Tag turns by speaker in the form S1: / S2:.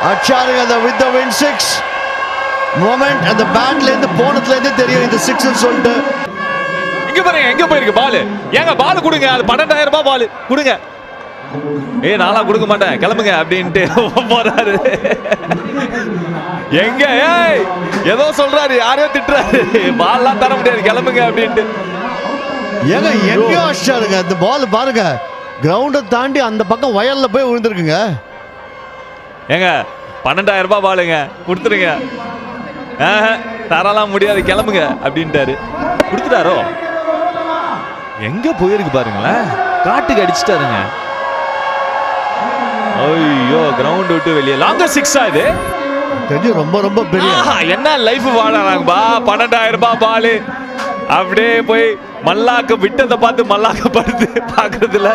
S1: அச்சாருங்க அந்த with the win 6 moment அந்த பேட்ல இருந்து போனதுல இருந்து தெரியும் இந்த 6 ன்னு சொல்லிட்டு.
S2: இங்க பாருங்க எங்க போயிருக்கு பால். ஏங்க பால் கொடுங்க, அது 12000 ரூபாய் பால் கொடுங்க. நானா கொடுக்க மாட்டேன் கிளம்புங்க அப்படின்ட்டு போறாரு. எங்க ஏதோ சொல்றாரு, யாரையோ திட்டுறாரு, பால்லாம் தர முடியாது கிளம்புங்க அப்படின்ட்டு.
S1: ஏங்க எங்கேயோ அடிச்சாருங்க அந்த பால் பாருங்க, கிரவுண்டை தாண்டி அந்த பக்கம் வயல்ல போய் விழுந்திருக்குங்க.
S2: ஏங்க 12000 ரூபாய் பாலுங்க கொடுத்துருங்க. தரலாம் முடியாது கிளம்புங்க அப்படின்ட்டாரு. கொடுத்துட்டாரோ? எங்க போயிருக்கு பாருங்களேன், காட்டுக்கு அடிச்சுட்டாருங்க. ஐயோ கிரவுண்ட் விட்டு வெளியே. லாங்கர் 6 இது
S1: தெரியும், ரொம்ப ரொம்ப பெரிய.
S2: என்ன லைஃப் வாழறாங்கப்பா. 12000 ரூபாய் பாலு அப்படியே போய் மல்லாக்க விட்டதை பார்த்து மல்லாக்க படுத்து பாக்குறதுல